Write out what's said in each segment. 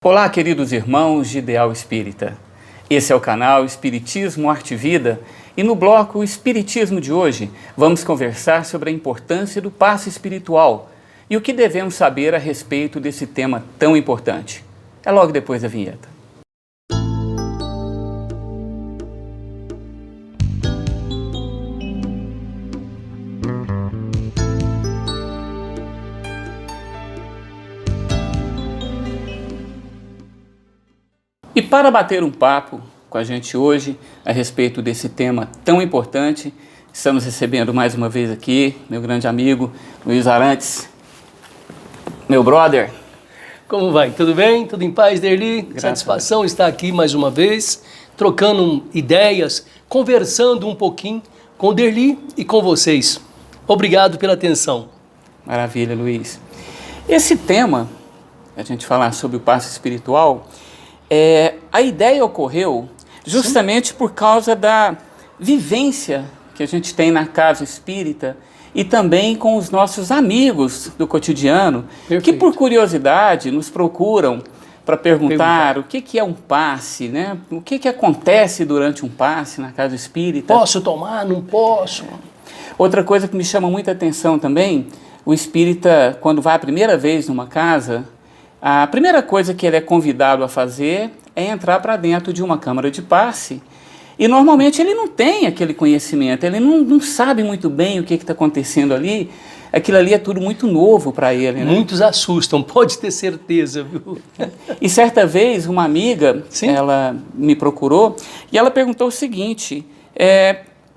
Olá, queridos irmãos de Ideal Espírita. Esse é o canal Espiritismo Arte e Vida e no bloco Espiritismo de hoje vamos conversar sobre a importância do passe espiritual e o que devemos saber a respeito desse tema tão importante. É logo depois da vinheta. E para bater um papo com a gente hoje a respeito desse tema tão importante, estamos recebendo mais uma vez aqui meu grande amigo Luiz Arantes, meu brother. Como vai? Tudo bem? Tudo em paz, Derli? Satisfação estar aqui mais uma vez, trocando ideias, conversando um pouquinho com o Derli e com vocês. Obrigado pela atenção. Maravilha, Luiz. Esse tema, a gente falar sobre o passe espiritual, a ideia ocorreu justamente por causa da vivência que a gente tem na casa espírita e também com os nossos amigos do cotidiano, que por curiosidade nos procuram para perguntar o que é um passe, né? O que acontece durante um passe na casa espírita. Posso tomar? Não posso? Outra coisa que me chama muita atenção também, o espírita, quando vai a primeira vez numa casa, a primeira coisa que ele é convidado a fazer é entrar para dentro de uma câmara de passe e normalmente ele não tem aquele conhecimento, ele não sabe muito bem o que está acontecendo ali, aquilo ali é tudo muito novo para ele. Né? Muitos assustam, pode ter certeza, viu? E certa vez uma amiga, ela me procurou e ela perguntou o seguinte,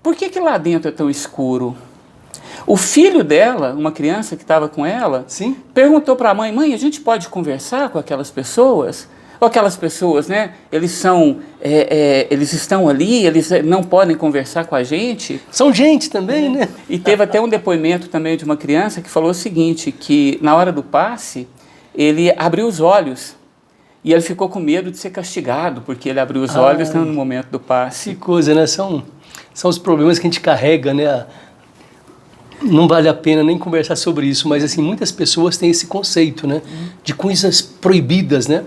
por que lá dentro é tão escuro? O filho dela, uma criança que estava com ela, perguntou para a mãe, a gente pode conversar com aquelas pessoas? Ou aquelas pessoas, né, eles estão ali, eles não podem conversar com a gente? São gente também, né? E teve até um depoimento também de uma criança que falou o seguinte, que na hora do passe, ele abriu os olhos e ele ficou com medo de ser castigado, porque ele abriu os olhos no momento do passe. Que coisa, né? São os problemas que a gente carrega, né? Não vale a pena nem conversar sobre isso, mas assim, muitas pessoas têm esse conceito, né, de coisas proibidas, né?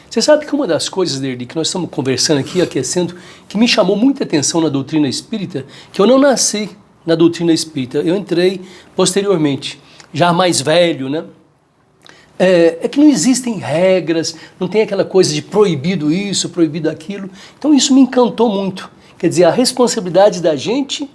Você sabe que uma das coisas, Derli, que nós estamos conversando aqui, aquecendo, que me chamou muita atenção na doutrina espírita, que eu não nasci na doutrina espírita, eu entrei posteriormente, já mais velho, né? É que não existem regras, não tem aquela coisa de proibido isso, proibido aquilo, então isso me encantou muito. Quer dizer, a responsabilidade da gente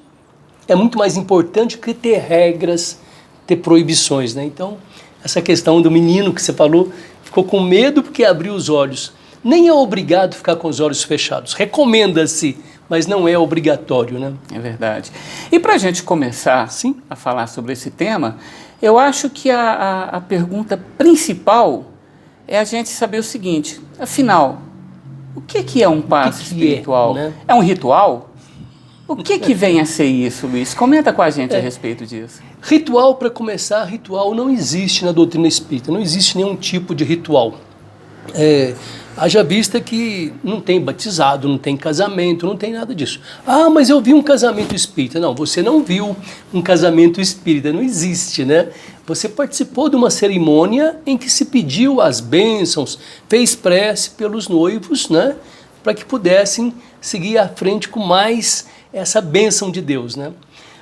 é muito mais importante que ter regras, ter proibições, né? Então, essa questão do menino que você falou, ficou com medo porque abriu os olhos. Nem é obrigado ficar com os olhos fechados. Recomenda-se, mas não é obrigatório, né? É verdade. E para a gente começar a falar sobre esse tema, eu acho que a pergunta principal é a gente saber o seguinte, afinal, o que é um passe espiritual? Né? É um ritual? O que vem a ser isso, Luiz? Comenta com a gente a respeito disso. Ritual, para começar, ritual não existe na doutrina espírita, não existe nenhum tipo de ritual. Haja vista que não tem batizado, não tem casamento, não tem nada disso. Ah, mas eu vi um casamento espírita. Não, você não viu um casamento espírita, não existe, né? Você participou de uma cerimônia em que se pediu as bênçãos, fez prece pelos noivos, né? Para que pudessem seguir à frente com mais essa bênção de Deus, né?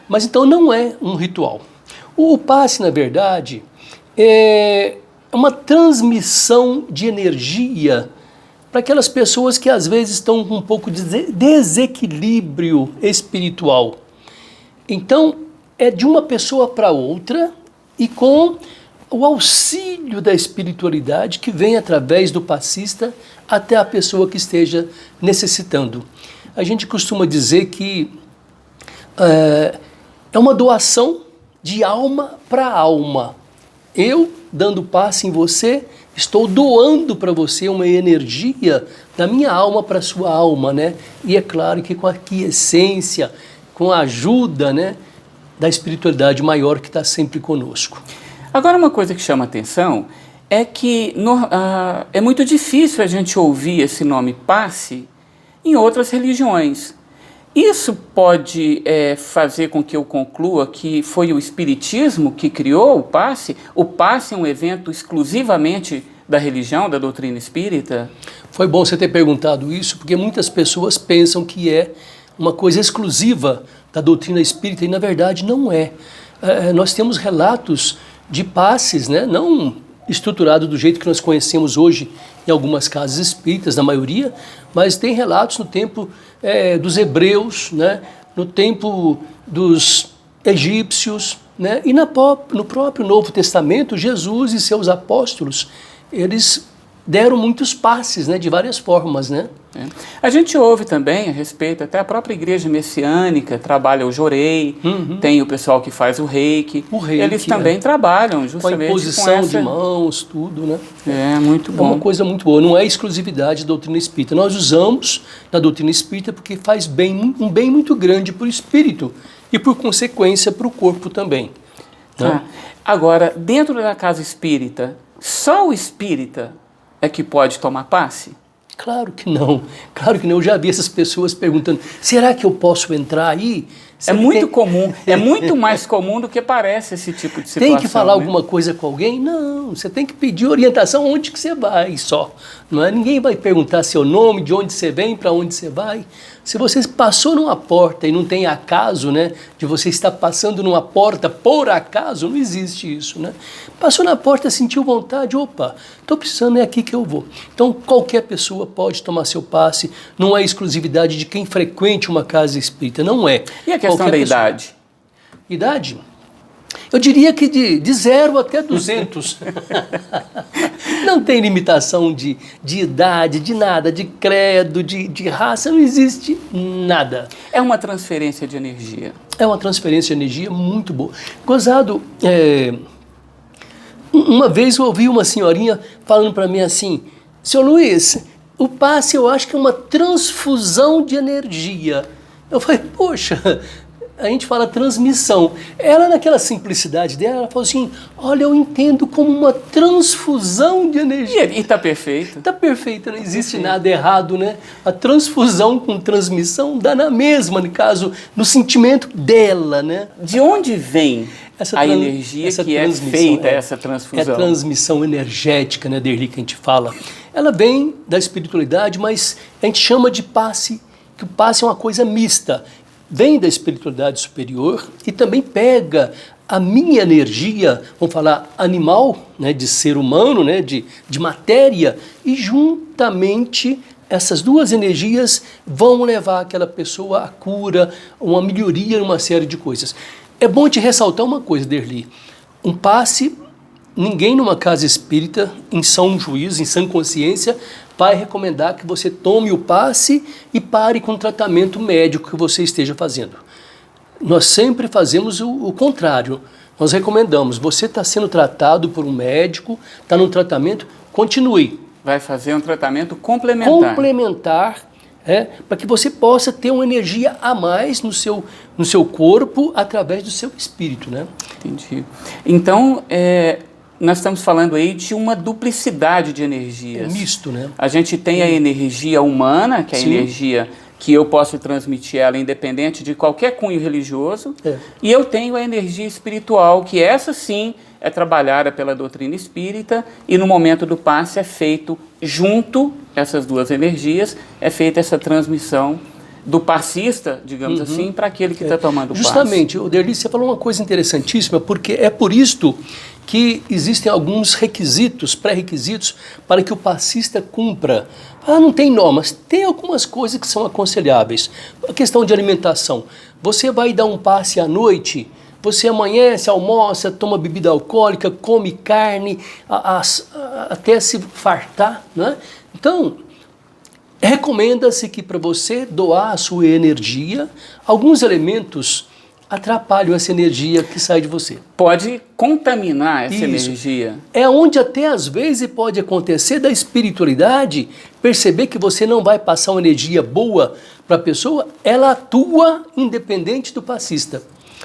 Mas então não é um ritual. O passe, na verdade, é uma transmissão de energia para aquelas pessoas que às vezes estão com um pouco de desequilíbrio espiritual. Então, é de uma pessoa para outra e com o auxílio da espiritualidade que vem através do passista até a pessoa que esteja necessitando. A gente costuma dizer que é uma doação de alma para alma. Eu, dando passe em você, estou doando para você uma energia da minha alma para a sua alma, né? E é claro que com a aquiescência, com a ajuda, né, da espiritualidade maior que está sempre conosco. Agora, uma coisa que chama atenção é que é muito difícil a gente ouvir esse nome passe em outras religiões. Isso pode fazer com que eu conclua que foi o Espiritismo que criou o passe? O passe é um evento exclusivamente da religião, da doutrina espírita? Foi bom você ter perguntado isso, porque muitas pessoas pensam que é uma coisa exclusiva da doutrina espírita, e na verdade não é. Nós temos relatos de passes, né, não estruturado do jeito que nós conhecemos hoje em algumas casas espíritas, na maioria, mas tem relatos no tempo dos hebreus, né, no tempo dos egípcios, né, e no próprio Novo Testamento, Jesus e seus apóstolos, eles deram muitos passes, né, de várias formas, né? A gente ouve também a respeito, até a própria igreja messiânica trabalha o jorei, tem o pessoal que faz o reiki, eles também trabalham justamente com a imposição de mãos, tudo, né? É, muito bom. É uma coisa muito boa, não é exclusividade da doutrina espírita. Nós usamos na doutrina espírita porque faz bem, um bem muito grande para o espírito e, por consequência, para o corpo também. Né? Agora, dentro da casa espírita, só o espírita é que pode tomar passe? Claro que não, claro que não. Eu já vi essas pessoas perguntando, será que eu posso entrar aí? É muito comum, é muito mais comum do que parece esse tipo de situação. Tem que falar alguma coisa com alguém? Não, você tem que pedir orientação onde que você vai só. Não é? Ninguém vai perguntar seu nome, de onde você vem, para onde você vai. Se você passou numa porta e não tem acaso, né, de você estar passando numa porta por acaso, não existe isso, né? Passou na porta, sentiu vontade, opa, estou precisando, é aqui que eu vou. Então, qualquer pessoa pode tomar seu passe, não é exclusividade de quem frequente uma casa espírita, não é. E a questão da idade? Idade? Eu diria que de 0 até 200. Não tem limitação de idade, de nada, de credo, de raça, não existe nada. É uma transferência de energia. É uma transferência de energia muito boa. Gozado, uma vez eu ouvi uma senhorinha falando para mim assim, seu Luiz, o passe eu acho que é uma transfusão de energia. Eu falei, poxa, a gente fala transmissão. Ela, naquela simplicidade dela, ela falou assim, olha, eu entendo como uma transfusão de energia. E está perfeito. Está perfeito, não existe nada errado, né? A transfusão com transmissão dá na mesma, no caso, no sentimento dela, né? De onde vem a energia que é feita essa transfusão? É a transmissão energética, né, Derli, que a gente fala. Ela vem da espiritualidade, mas a gente chama de passe, que o passe é uma coisa mista. Vem da espiritualidade superior e também pega a minha energia, vamos falar animal, né, de ser humano, né, de matéria, e juntamente essas duas energias vão levar aquela pessoa à cura, uma melhoria em uma série de coisas. É bom te ressaltar uma coisa, Derli. Um passe, ninguém numa casa espírita, em sã juízo, em sã consciência, vai recomendar que você tome o passe e pare com o tratamento médico que você esteja fazendo. Nós sempre fazemos o contrário. Nós recomendamos, você está sendo tratado por um médico, está no tratamento, continue. Vai fazer um tratamento complementar. Complementar, para que você possa ter uma energia a mais no seu corpo através do seu espírito, né? Entendi. Então, nós estamos falando aí de uma duplicidade de energias. É misto, né? A gente tem a energia humana, que é a energia que eu posso transmitir ela independente de qualquer cunho religioso, e eu tenho a energia espiritual, que essa sim é trabalhada pela doutrina espírita, e no momento do passe é feito junto, essas duas energias, é feita essa transmissão do passista, digamos assim, para aquele que está tomando o passe. Justamente, Derli, você falou uma coisa interessantíssima, porque é por isto que existem alguns requisitos, pré-requisitos, para que o passista cumpra. Não tem normas, tem algumas coisas que são aconselháveis. A questão de alimentação. Você vai dar um passe à noite, você amanhece, almoça, toma bebida alcoólica, come carne, até se fartar, né? Então, recomenda-se que para você doar a sua energia, alguns elementos atrapalham essa energia que sai de você. Pode contaminar essa energia. É onde até às vezes pode acontecer da espiritualidade perceber que você não vai passar uma energia boa para a pessoa, ela atua independente do passista.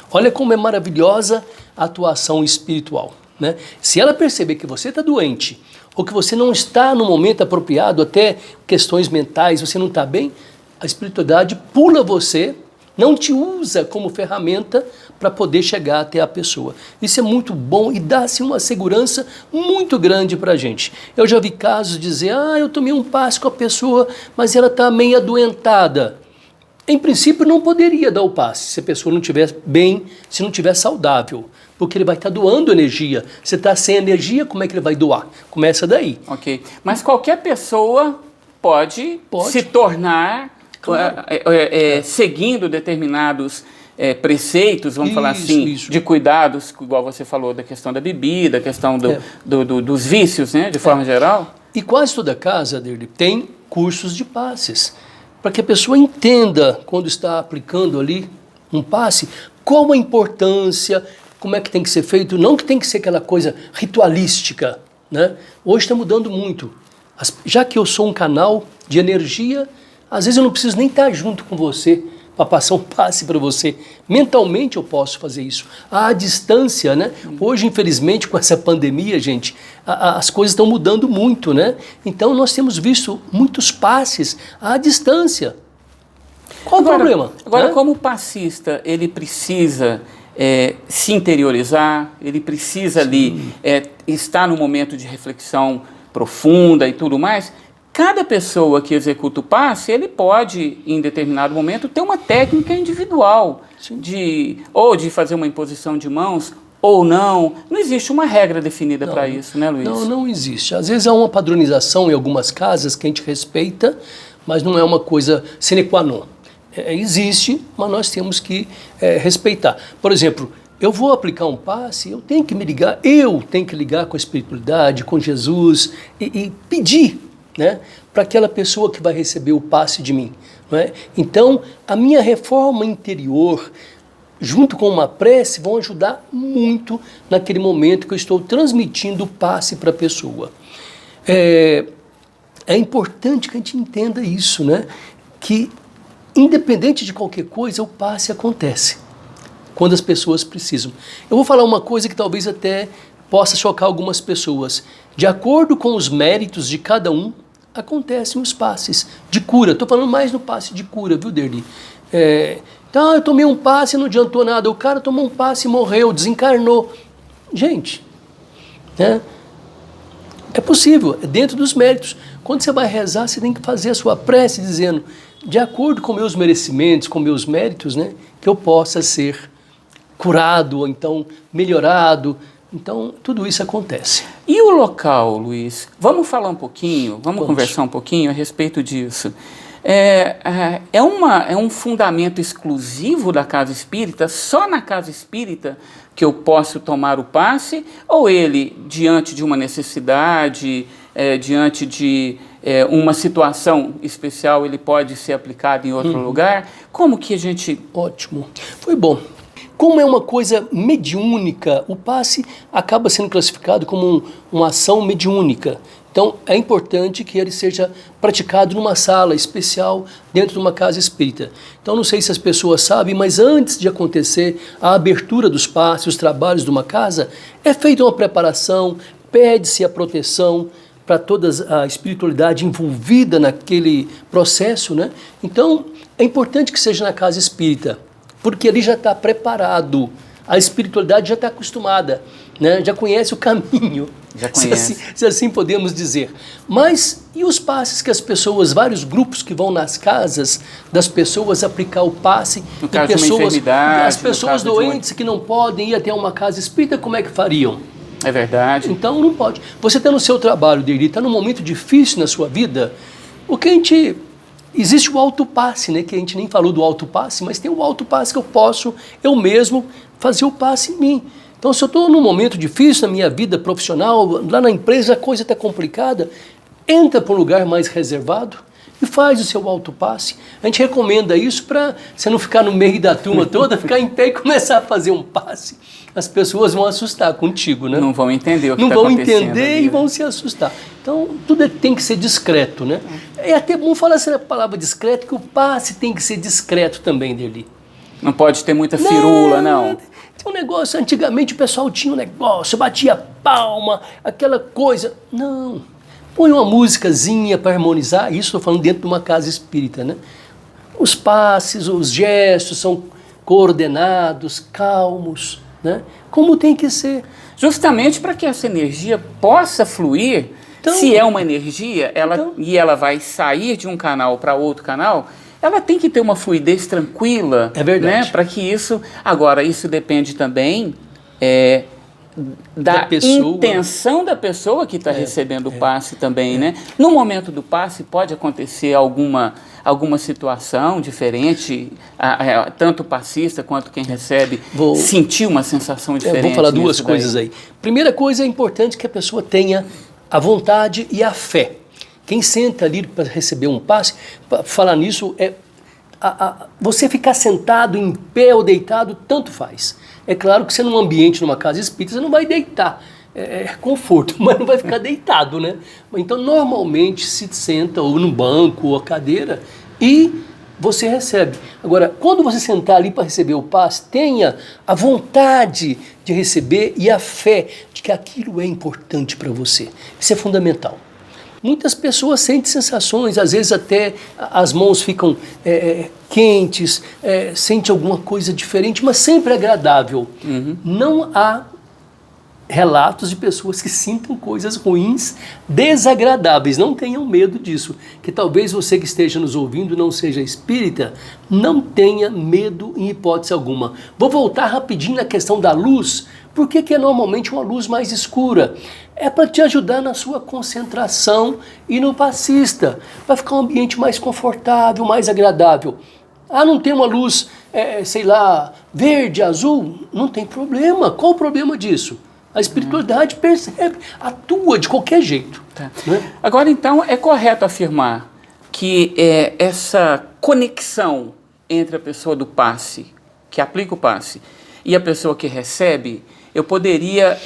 Olha como é maravilhosa a atuação espiritual, né? Se ela perceber que você está doente, ou que você não está no momento apropriado, até questões mentais, você não está bem, a espiritualidade pula você, não te usa como ferramenta para poder chegar até a pessoa. Isso é muito bom e dá-se uma segurança muito grande para a gente. Eu já vi casos de dizer, eu tomei um passe com a pessoa, mas ela está meio adoentada. Em princípio, não poderia dar o passe se a pessoa não estiver bem, se não estiver saudável, porque ele vai estar doando energia. Você está sem energia, como é que ele vai doar? Começa daí. Ok. Mas qualquer pessoa pode. Se tornar, claro, seguindo determinados preceitos, vamos falar assim, de cuidados, igual você falou da questão da bebida, a questão dos vícios, né, de forma geral. E quase toda casa dele tem cursos de passes, para que a pessoa entenda, quando está aplicando ali um passe, qual a importância, como é que tem que ser feito, não que tem que ser aquela coisa ritualística, né? Hoje está mudando muito. Já que eu sou um canal de energia, às vezes eu não preciso nem estar junto com você para passar um passe para você. Mentalmente eu posso fazer isso. À distância, né? Hoje, infelizmente, com essa pandemia, gente, as coisas estão mudando muito, né? Então nós temos visto muitos passes à distância. Qual o problema? Agora, como o passista, ele precisa se interiorizar, ele precisa ali estar no momento de reflexão profunda e tudo mais. Cada pessoa que executa o passe, ele pode, em determinado momento, ter uma técnica individual de fazer uma imposição de mãos ou não. Não existe uma regra definida para isso, né, Luiz? Não existe. Às vezes há uma padronização em algumas casas que a gente respeita, mas não é uma coisa sine qua non. Existe, mas nós temos que respeitar. Por exemplo, eu vou aplicar um passe, eu tenho que ligar com a espiritualidade, com Jesus e pedir, né, para aquela pessoa que vai receber o passe de mim. Não é? Então, a minha reforma interior, junto com uma prece, vão ajudar muito naquele momento que eu estou transmitindo o passe para a pessoa. É importante que a gente entenda isso, né, que independente de qualquer coisa, o passe acontece quando as pessoas precisam. Eu vou falar uma coisa que talvez até possa chocar algumas pessoas. De acordo com os méritos de cada um, acontecem os passes de cura. Estou falando mais no passe de cura, viu, Derli? Então, eu tomei um passe e não adiantou nada. O cara tomou um passe e morreu, desencarnou. Gente, né? É possível, é dentro dos méritos. Quando você vai rezar, você tem que fazer a sua prece dizendo, de acordo com meus merecimentos, com meus méritos, né, que eu possa ser curado, ou então melhorado. Então, tudo isso acontece. E o local, Luiz? Vamos falar um pouquinho, vamos conversar um pouquinho a respeito disso. É um fundamento exclusivo da casa espírita, só na casa espírita que eu posso tomar o passe, ou ele, diante de uma necessidade, diante de uma situação especial, ele pode ser aplicado em outro lugar? Como que a gente... Ótimo, foi bom. Como é uma coisa mediúnica, o passe acaba sendo classificado como uma ação mediúnica. Então, é importante que ele seja praticado numa sala especial dentro de uma casa espírita. Então, não sei se as pessoas sabem, mas antes de acontecer a abertura dos passes, os trabalhos de uma casa, é feita uma preparação, pede-se a proteção para toda a espiritualidade envolvida naquele processo, né? Então, é importante que seja na casa espírita, porque ali já está preparado, a espiritualidade já está acostumada, né? Já conhece o caminho, já conhece. Se assim podemos dizer. Mas e os passes que as pessoas, vários grupos que vão nas casas das pessoas aplicar o passe, no caso de uma enfermidade, as pessoas doentes que não podem ir até uma casa espírita, como é que fariam? É verdade. Então não pode. Você está no seu trabalho, Derli, está num momento difícil na sua vida, o que a gente... Existe o autopasse, né? Que a gente nem falou do autopasse, mas tem o autopasse que eu posso, eu mesmo, fazer o passe em mim. Então, se eu estou num momento difícil na minha vida profissional, lá na empresa a coisa está complicada, entra para um lugar mais reservado e faz o seu autopasse. A gente recomenda isso para você não ficar no meio da turma toda, ficar em pé e começar a fazer um passe. As pessoas vão assustar contigo, né? Não vão entender o que está acontecendo. Não vão entender ali, e vão se assustar. Então, tudo tem que ser discreto, né? É até bom falar essa palavra discreto, que o passe tem que ser discreto também, Derli. Não pode ter muita firula, não. Tem um negócio, antigamente o pessoal tinha um negócio, batia palma, aquela coisa. Não. Põe uma musicazinha para harmonizar, isso estou falando dentro de uma casa espírita, né? Os passes, os gestos são coordenados, calmos, né? Como tem que ser. Justamente para que essa energia possa fluir, então, se é uma energia e ela vai sair de um canal para outro canal, ela tem que ter uma fluidez tranquila. É verdade. Né? Para que isso... Agora, isso depende também da intenção da pessoa que está recebendo o passe também, né? No momento do passe pode acontecer alguma situação diferente, tanto o passista quanto quem recebe sentir uma sensação diferente. Vou falar duas coisas aí. Primeira coisa, é importante que a pessoa tenha a vontade e a fé. Quem senta ali para receber um passe, para falar nisso, você ficar sentado, em pé ou deitado, tanto faz. É claro que você num ambiente, numa casa espírita, você não vai deitar. É conforto, mas não vai ficar deitado, né? Então, normalmente, se senta ou no banco ou a cadeira e você recebe. Agora, quando você sentar ali para receber o passe, tenha a vontade de receber e a fé de que aquilo é importante para você. Isso é fundamental. Muitas pessoas sentem sensações, às vezes até as mãos ficam quentes, sente alguma coisa diferente, mas sempre agradável. Uhum. Não há relatos de pessoas que sintam coisas ruins, desagradáveis. Não tenham medo disso. Que talvez você que esteja nos ouvindo não seja espírita, não tenha medo em hipótese alguma. Vou voltar rapidinho na questão da luz. Por que é normalmente uma luz mais escura? É para te ajudar na sua concentração e no passista, para ficar um ambiente mais confortável, mais agradável. Não tem uma luz, sei lá, verde, azul? Não tem problema. Qual o problema disso? A espiritualidade percebe, atua de qualquer jeito. Tá. Né? Agora, então, é correto afirmar que essa conexão entre a pessoa do passe, que aplica o passe, e a pessoa que recebe, eu poderia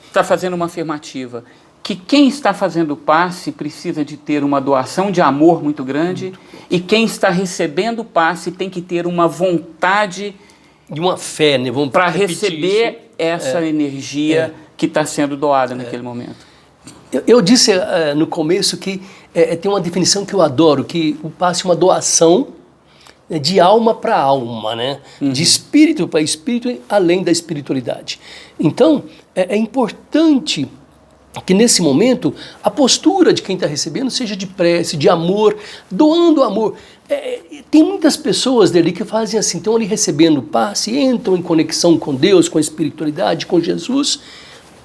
estar fazendo uma afirmativa, que quem está fazendo o passe precisa de ter uma doação de amor muito grande, e quem está recebendo o passe tem que ter uma vontade de uma fé, né? Para receber essa energia que está sendo doada naquele momento. Eu disse no começo que tem uma definição que eu adoro, que o passe é uma doação de alma para alma, né? Uhum. De espírito para espírito, além da espiritualidade. Então, é importante que nesse momento a postura de quem está recebendo seja de prece, de amor, doando amor. Tem muitas pessoas dali que fazem assim, estão ali recebendo o passe, entram em conexão com Deus, com a espiritualidade, com Jesus,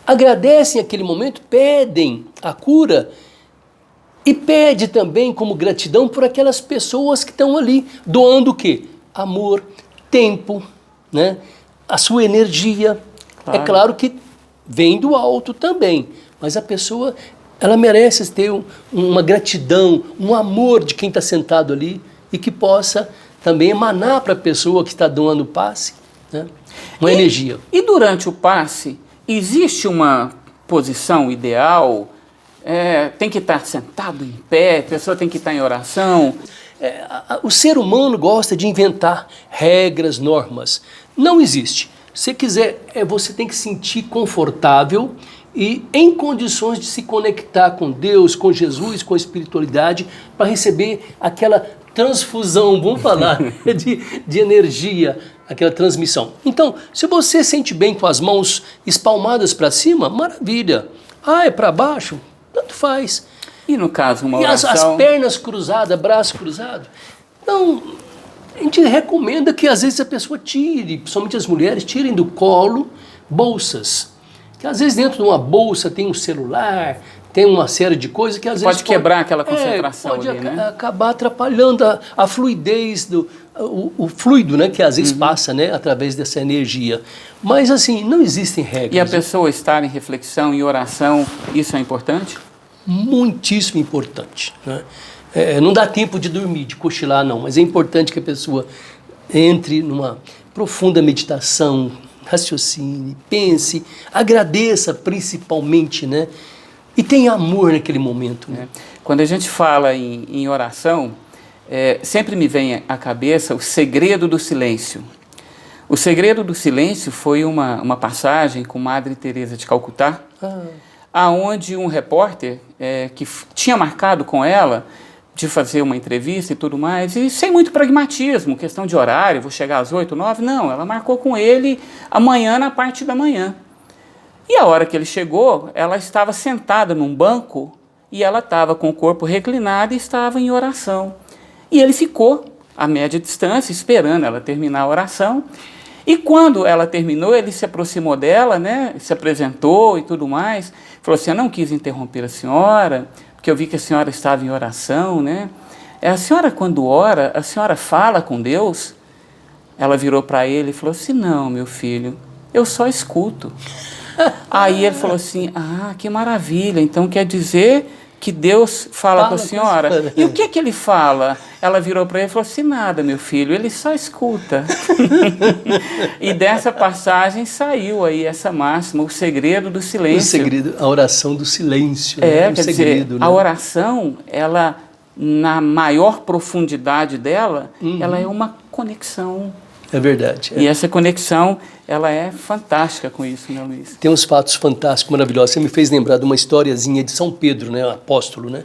agradecem aquele momento, pedem a cura e pede também como gratidão por aquelas pessoas que estão ali doando o quê? Amor, tempo, né? A sua energia. Claro. É claro que vem do alto também, mas a pessoa, ela merece ter uma gratidão, um amor de quem está sentado ali e que possa também emanar para a pessoa que está doando o passe, né? Uma energia. E durante o passe, existe uma posição ideal? Tem que estar sentado em pé, a pessoa tem que estar em oração? O ser humano gosta de inventar regras, normas. Não existe. Se quiser, você tem que se sentir confortável e em condições de se conectar com Deus, com Jesus, com a espiritualidade, para receber aquela transfusão, vamos falar, de energia, aquela transmissão. Então, se você sente bem com as mãos espalmadas para cima, maravilha. É para baixo? Tanto faz. E no caso, uma oração... E as pernas cruzadas, braço cruzado? Então, a gente recomenda que às vezes a pessoa tire, principalmente as mulheres, tirem do colo bolsas. Que às vezes dentro de uma bolsa tem um celular, tem uma série de coisas que às vezes... Pode quebrar aquela concentração pode ali, né? acabar atrapalhando a fluidez, o fluido, né? Que às vezes passa, né? Através dessa energia. Mas assim, não existem regras. E a pessoa estar em reflexão, em oração, isso é importante? Muitíssimo importante, né? Não dá tempo de dormir, de cochilar, não. Mas é importante que a pessoa entre numa profunda meditação, raciocine, pense, agradeça principalmente, né? E tenha amor naquele momento. Né? Quando a gente fala em oração, sempre me vem à cabeça o segredo do silêncio. O segredo do silêncio foi uma passagem com Madre Teresa de Calcutá, aonde um repórter que tinha marcado com ela de fazer uma entrevista e tudo mais, e sem muito pragmatismo, questão de horário, vou chegar às 8, 9, não, ela marcou com ele amanhã na parte da manhã. E a hora que ele chegou, ela estava sentada num banco e ela estava com o corpo reclinado e estava em oração. E ele ficou a média distância, esperando ela terminar a oração. E quando ela terminou, ele se aproximou dela, né, se apresentou e tudo mais, falou assim, eu não quis interromper a senhora, porque eu vi que a senhora estava em oração, né? A senhora, quando ora, a senhora fala com Deus? Ela virou para ele e falou assim, não, meu filho, eu só escuto. Aí ele falou assim, ah, que maravilha, então quer dizer que Deus fala com a senhora? E o que ele fala? Ela virou para ele e falou assim, nada, meu filho, ele só escuta. E dessa passagem saiu aí essa máxima, o segredo do silêncio. O segredo, a oração do silêncio. É, né? quer segredo, dizer, né? a oração, ela, na maior profundidade dela, ela é uma conexão. É verdade. E essa conexão, ela é fantástica com isso, né, Luiz? Tem uns fatos fantásticos, maravilhosos. Você me fez lembrar de uma historiazinha de São Pedro, né, o apóstolo, né?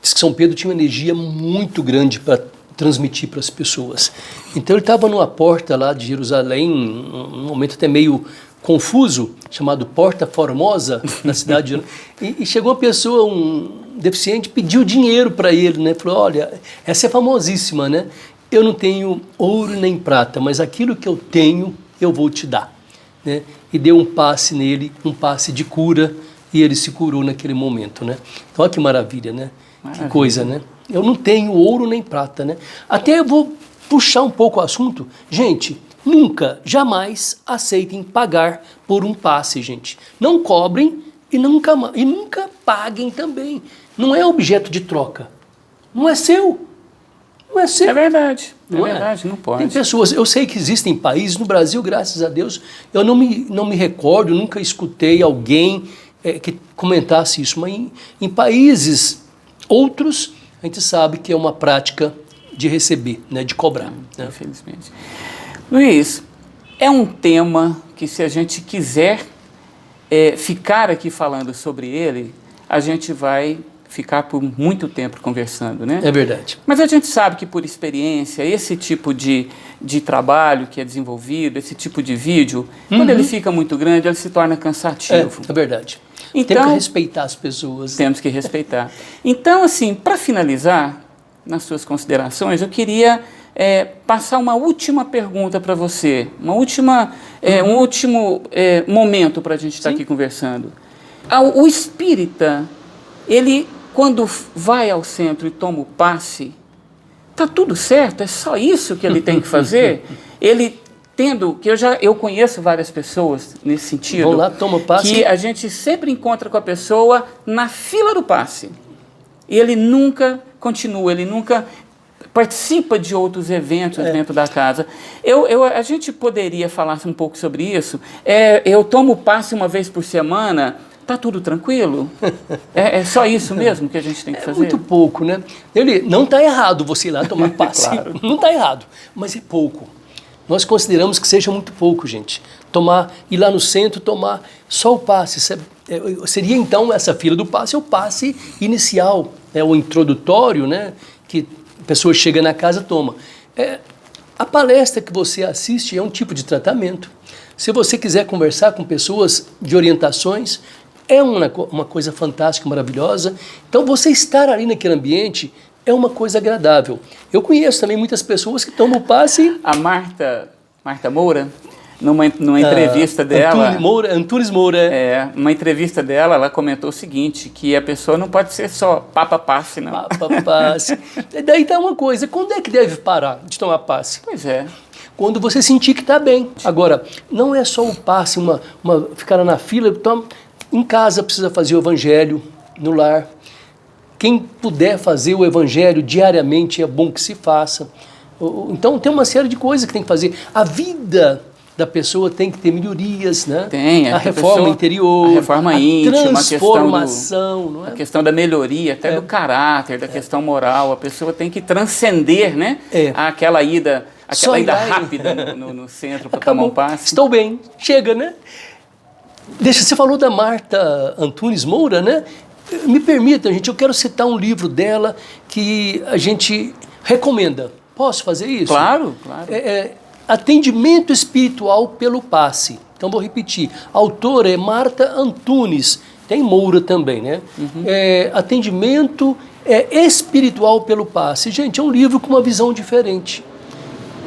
Diz que São Pedro tinha uma energia muito grande para transmitir para as pessoas. Então ele estava numa porta lá de Jerusalém, num momento até meio confuso, chamado Porta Formosa, na cidade de... E chegou uma pessoa, um deficiente, pediu dinheiro para ele, né? Falou, olha, essa é famosíssima, né? Eu não tenho ouro nem prata, mas aquilo que eu tenho, eu vou te dar. Né? E deu um passe nele, um passe de cura, e ele se curou naquele momento. Né? Então, olha que maravilha, né? Maravilha. Que coisa, né? Eu não tenho ouro nem prata, né? Até eu vou puxar um pouco o assunto. Gente, nunca, jamais aceitem pagar por um passe, gente. Não cobrem e nunca paguem também. Não é objeto de troca. Não é seu. Não é seu. É verdade, não não pode. Tem pessoas, eu sei que existem países, no Brasil, graças a Deus, eu não me recordo, nunca escutei alguém que comentasse isso, mas em países outros, a gente sabe que é uma prática de receber, né, de cobrar. Né? Infelizmente. Luiz, é um tema que se a gente quiser ficar aqui falando sobre ele, a gente vai ficar por muito tempo conversando, né? É verdade. Mas a gente sabe que por experiência, esse tipo de trabalho que é desenvolvido, esse tipo de vídeo, quando ele fica muito grande, ele se torna cansativo. É verdade. Então, temos que respeitar as pessoas. Temos que respeitar. Então, assim, para finalizar, nas suas considerações, eu queria passar uma última pergunta para você, um último momento para a gente estar aqui conversando. O espírita, ele, quando vai ao centro e toma o passe, tá tudo certo? É só isso que ele tem que fazer? Ele tendo, que eu conheço várias pessoas nesse sentido, vão lá, toma o passe, que a gente sempre encontra com a pessoa na fila do passe. E ele nunca continua, ele nunca participa de outros eventos dentro da casa. A gente poderia falar um pouco sobre isso. Eu tomo o passe uma vez por semana. Está tudo tranquilo? É só isso mesmo que a gente tem que fazer? É muito pouco, né? Ele não está errado você ir lá tomar passe. Claro. Não está errado, mas é pouco. Nós consideramos que seja muito pouco, gente. Ir lá no centro, tomar só o passe. Seria então essa fila do passe, é o passe inicial, o introdutório, né? Que a pessoa chega na casa e toma. A palestra que você assiste é um tipo de tratamento. Se você quiser conversar com pessoas de orientações, é uma coisa fantástica, maravilhosa. Então, você estar ali naquele ambiente é uma coisa agradável. Eu conheço também muitas pessoas que tomam passe... A Marta Moura, numa entrevista dela... Antunes Moura. Numa entrevista dela, ela comentou o seguinte, que a pessoa não pode ser só papa-passe, não. Papa-passe. Daí tá uma coisa, quando é que deve parar de tomar passe? Pois é. Quando você sentir que está bem. Agora, não é só o passe, ficar na fila. Então, em casa precisa fazer o evangelho, no lar. Quem puder fazer o evangelho diariamente é bom que se faça. Então, tem uma série de coisas que tem que fazer. A vida da pessoa tem que ter melhorias, né? Tem. A reforma interior, a reforma íntima, transformação, a questão da melhoria, até do caráter, da questão moral. A pessoa tem que transcender, né? Aquela ida rápida no centro para tomar um passe. Estou bem, chega, né? Você falou da Marta Antunes Moura, né? Me permita, gente, eu quero citar um livro dela que a gente recomenda. Posso fazer isso? Claro, claro. Atendimento Espiritual pelo Passe. Então vou repetir. A autora é Marta Antunes. Tem Moura também, né? Atendimento Espiritual pelo Passe. Gente, é um livro com uma visão diferente,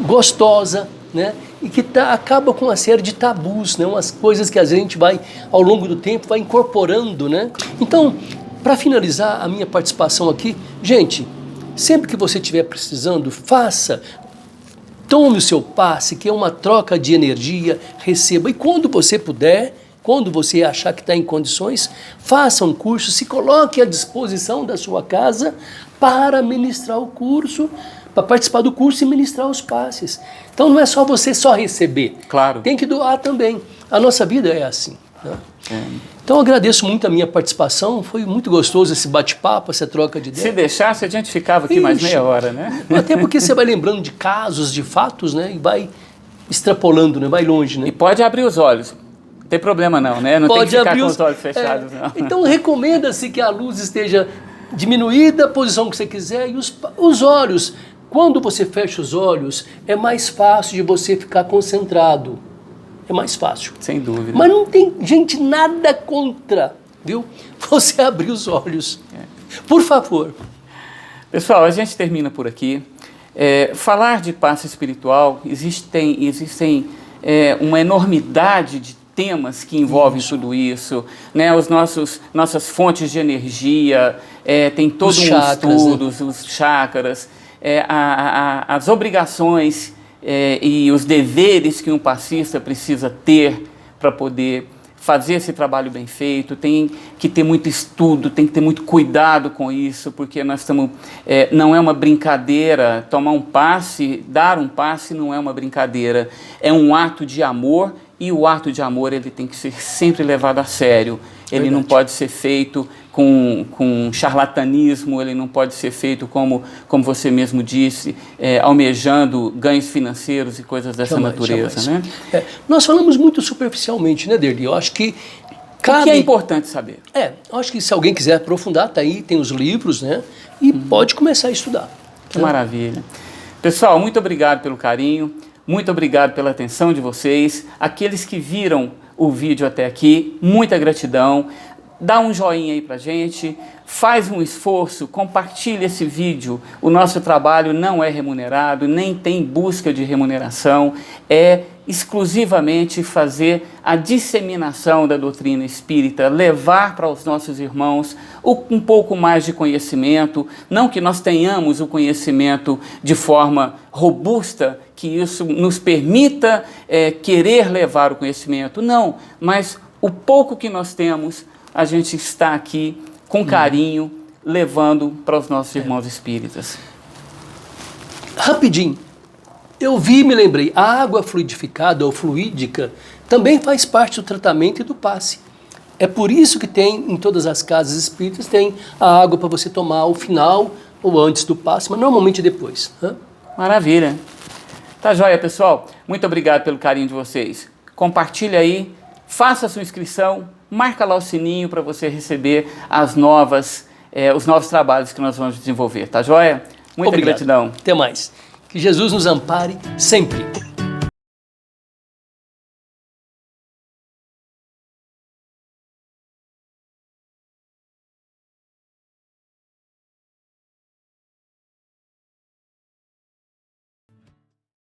gostosa, né? E que acaba com uma série de tabus, né? Umas coisas que a gente vai, ao longo do tempo, vai incorporando, né? Então, para finalizar a minha participação aqui, gente, sempre que você estiver precisando, tome o seu passe, que é uma troca de energia, receba. E quando você puder, quando você achar que está em condições, faça um curso, se coloque à disposição da sua casa para ministrar o curso, para participar do curso e ministrar os passes. Então não é só você receber. Claro. Tem que doar também. A nossa vida é assim, né? Então eu agradeço muito a minha participação, foi muito gostoso esse bate-papo, essa troca de ideias. Se deixasse, a gente ficava aqui mais meia hora, né? Até porque você vai lembrando de casos, de fatos, né? E vai extrapolando, né? Vai longe, né? E pode abrir os olhos. Não tem problema não, né? Não pode tem que ficar abrir com os olhos fechados, não. Então recomenda-se que a luz esteja diminuída, a posição que você quiser, e os olhos. Quando você fecha os olhos, é mais fácil de você ficar concentrado. É mais fácil. Sem dúvida. Mas não tem, gente, nada contra, viu? Você abrir os olhos. Por favor. Pessoal, a gente termina por aqui. Falar de passe espiritual, existem uma enormidade de temas que envolvem tudo isso, né? Nossas fontes de energia, tem todo um estudo, né? Os chakras, as obrigações e os deveres que um passista precisa ter para poder fazer esse trabalho bem feito. Tem que ter muito estudo, tem que ter muito cuidado com isso, porque nós estamos, não é uma brincadeira, tomar um passe, dar um passe não é uma brincadeira, é um ato de amor, e o ato de amor ele tem que ser sempre levado a sério. Ele não pode ser feito com charlatanismo, ele não pode ser feito como você mesmo disse, almejando ganhos financeiros e coisas dessa natureza. Né? Nós falamos muito superficialmente, né, Derli? Eu acho que o que é importante saber. Eu acho que se alguém quiser aprofundar, tá aí, tem os livros, né? E pode começar a estudar. Que maravilha. Pessoal, muito obrigado pelo carinho, muito obrigado pela atenção de vocês. Aqueles que viram o vídeo até aqui, muita gratidão. Dá um joinha aí pra gente, faz um esforço, compartilha esse vídeo. O nosso trabalho não é remunerado, nem tem busca de remuneração, é exclusivamente fazer a disseminação da doutrina espírita, levar para os nossos irmãos um pouco mais de conhecimento, não que nós tenhamos o conhecimento de forma robusta, que isso nos permita querer levar o conhecimento, não, mas o pouco que nós temos, a gente está aqui com carinho, levando para os nossos irmãos espíritas. Rapidinho, eu vi e me lembrei, a água fluidificada ou fluídica também faz parte do tratamento e do passe. É por isso que tem, em todas as casas espíritas, tem a água para você tomar ao final ou antes do passe, mas normalmente depois. Maravilha. Tá joia, pessoal? Muito obrigado pelo carinho de vocês. Compartilha aí, faça a sua inscrição, marca lá o sininho para você receber os novos trabalhos que nós vamos desenvolver, tá joia? Muita gratidão. Até mais. Que Jesus nos ampare sempre.